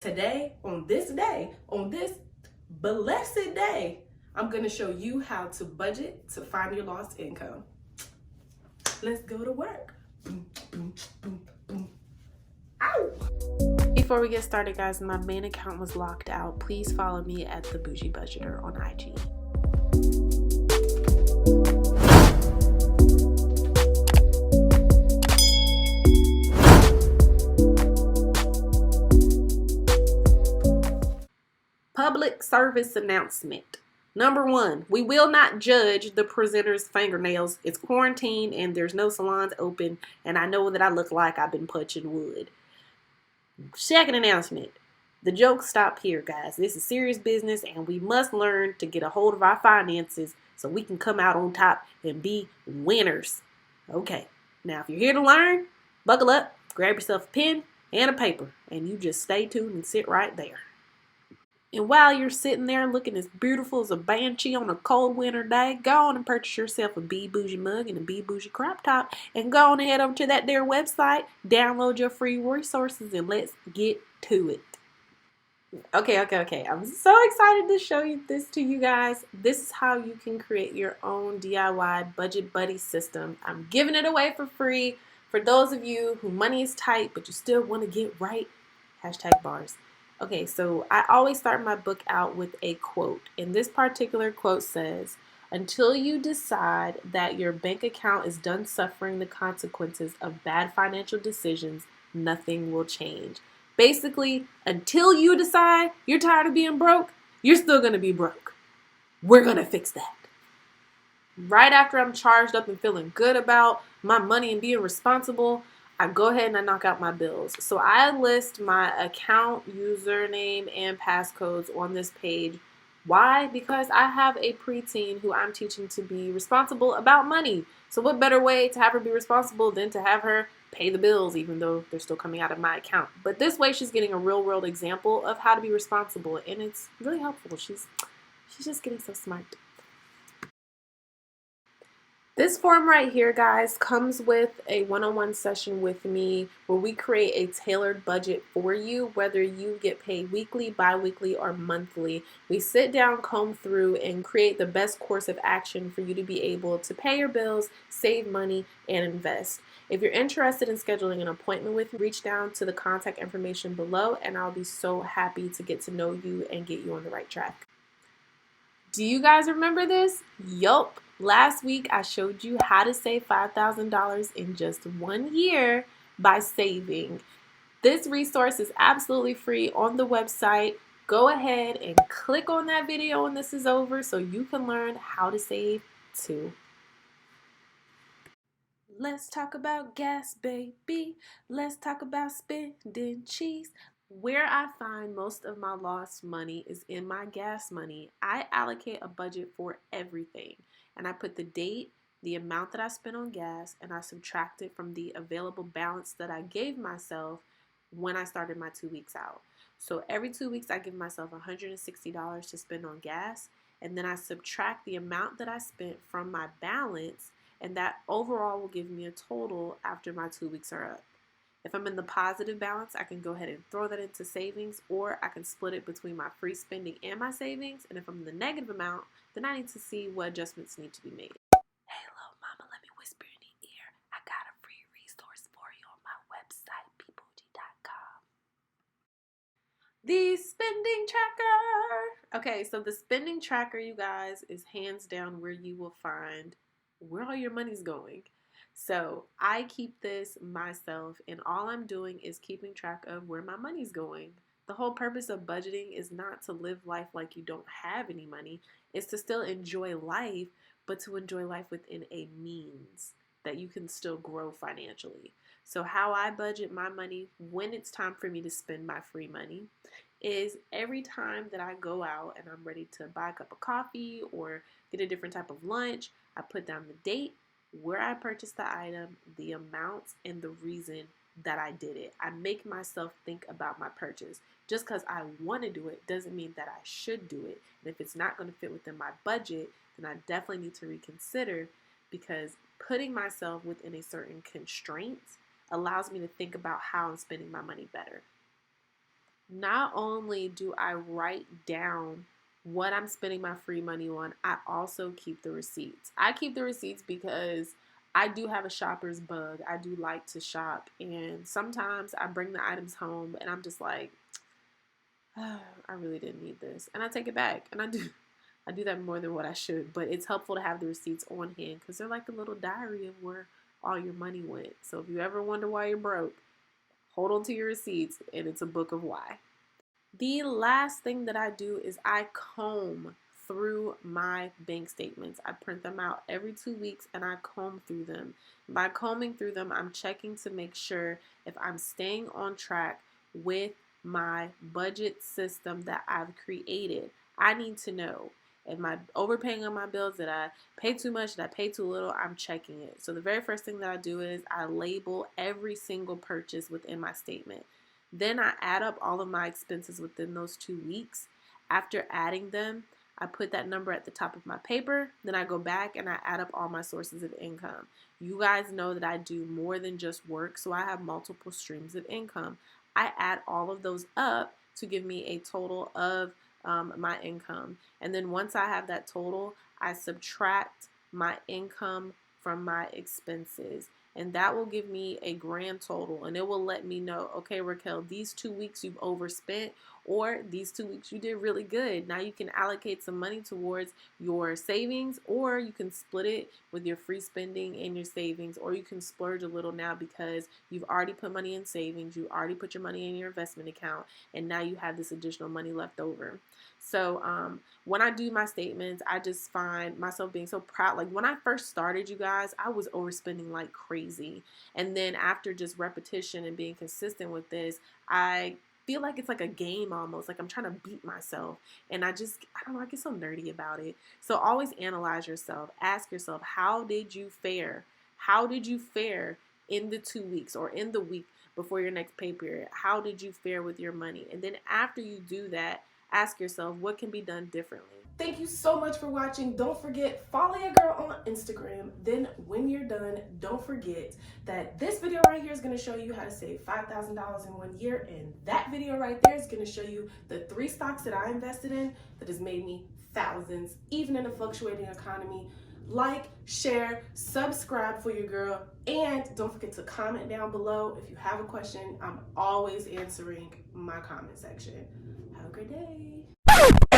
Today, on this blessed day, I'm gonna show you how to budget to find your lost income. Let's go to work. Boom, boom, boom, boom. Ow! Before we get started, guys, my main account was locked out. Please follow me at the BOUJEE Budgeter on IG. Public service announcement. Number 1, we will not judge the presenter's fingernails. It's quarantine and there's no salons open, and I know that I look like I've been punching wood. Second announcement. The jokes stop here, guys. This is serious business, and we must learn to get a hold of our finances so we can come out on top and be winners. Okay, now if you're here to learn, buckle up, grab yourself a pen and a paper, and you just stay tuned and sit right there. And while you're sitting there looking as beautiful as a banshee on a cold winter day, go on and purchase yourself a Be Boujee mug and a Be Boujee crop top, and go on and head over to that there website, download your free resources, and let's get to it. Okay. I'm so excited to show this to you guys. This is how you can create your own DIY budget buddy system. I'm giving it away for free for those of you who money is tight, but you still want to get right. #bars. Okay, so I always start my book out with a quote, and this particular quote says, "Until you decide that your bank account is done suffering the consequences of bad financial decisions, nothing will change." Basically, until you decide you're tired of being broke, you're still going to be broke. We're going to fix that. Right after I'm charged up and feeling good about my money and being responsible, I go ahead and I knock out my bills. So I list my account username and passcodes on this page. Why? Because I have a preteen who I'm teaching to be responsible about money. So what better way to have her be responsible than to have her pay the bills, even though they're still coming out of my account. But this way she's getting a real world example of how to be responsible, and it's really helpful. She's just getting so smart. This form right here, guys, comes with a one-on-one session with me where we create a tailored budget for you, whether you get paid weekly, bi-weekly, or monthly. We sit down, comb through, and create the best course of action for you to be able to pay your bills, save money, and invest. If you're interested in scheduling an appointment with me, reach down to the contact information below, and I'll be so happy to get to know you and get you on the right track. Do you guys remember this? Yup. Last week, I showed you how to save $5,000 in just 1 year by saving. This resource is absolutely free on the website. Go ahead and click on that video when this is over so you can learn how to save too. Let's talk about gas, baby. Let's talk about spending cheese. Where I find most of my lost money is in my gas money. I allocate a budget for everything, and I put the date, the amount that I spent on gas, and I subtract it from the available balance that I gave myself when I started my 2 weeks out. So every 2 weeks I give myself $160 to spend on gas, and then I subtract the amount that I spent from my balance, and that overall will give me a total after my 2 weeks are up. If I'm in the positive balance, I can go ahead and throw that into savings, or I can split it between my free spending and my savings. And if I'm in the negative amount, then I need to see what adjustments need to be made. Hey, little mama, let me whisper in your ear. I got a free resource for you on my website, BOUJEE.com. The spending tracker. Okay, so the spending tracker, you guys, is hands down where you will find where all your money's going. So I keep this myself, and all I'm doing is keeping track of where my money's going. The whole purpose of budgeting is not to live life like you don't have any money. It's to still enjoy life, but to enjoy life within a means that you can still grow financially. So how I budget my money when it's time for me to spend my free money is every time that I go out and I'm ready to buy a cup of coffee or get a different type of lunch, I put down the date, where I purchased the item, the amounts, and the reason that I did it. I make myself think about my purchase. Just because I want to do it doesn't mean that I should do it. And if it's not going to fit within my budget, then I definitely need to reconsider, because putting myself within a certain constraint allows me to think about how I'm spending my money better. not only do I write down what I'm spending my free money on, I also keep the receipts. I keep the receipts because I do have a shopper's bug. I do like to shop, and sometimes I bring the items home and I'm just like, oh, I really didn't need this. And I take it back. And I do that more than what I should, but it's helpful to have the receipts on hand because they're like a little diary of where all your money went. So if you ever wonder why you're broke, hold on to your receipts and it's a book of why. The last thing that I do is I comb through my bank statements. I print them out every 2 weeks and I comb through them. By combing through them, I'm checking to make sure if I'm staying on track with my budget system that I've created. I need to know, am I overpaying on my bills? Did I pay too much? Did I pay too little? I'm checking it. So the very first thing that I do is I label every single purchase within my statement. Then I add up all of my expenses within those 2 weeks. After adding them, I put that number at the top of my paper. Then I go back and I add up all my sources of income. You guys know that I do more than just work, so I have multiple streams of income. I add all of those up to give me a total of my income. And then once I have that total, I subtract my income from my expenses. And that will give me a grand total, and it will let me know, okay, Raquel, these 2 weeks you've overspent, or these 2 weeks you did really good. Now you can allocate some money towards your savings, or you can split it with your free spending and your savings, or you can splurge a little now because you've already put money in savings, you already put your money in your investment account, and now you have this additional money left over. So when I do my statements, I just find myself being so proud. Like when I first started, you guys, I was overspending like crazy. And then after just repetition and being consistent with this, I feel like it's like a game almost. Like I'm trying to beat myself. And I don't know, I get so nerdy about it. So always analyze yourself. Ask yourself, how did you fare? How did you fare in the 2 weeks or in the week before your next pay period? How did you fare with your money? And then after you do that, ask yourself what can be done differently. Thank you so much for watching. Don't forget, follow your girl on Instagram. Then when you're done, don't forget that this video right here is going to show you how to save $5,000 in 1 year. And that video right there is going to show you the 3 stocks that I invested in that has made me thousands, even in a fluctuating economy. Like, share, subscribe for your girl, and don't forget to comment down below if you have a question. I'm always answering my comment section. Have a great day.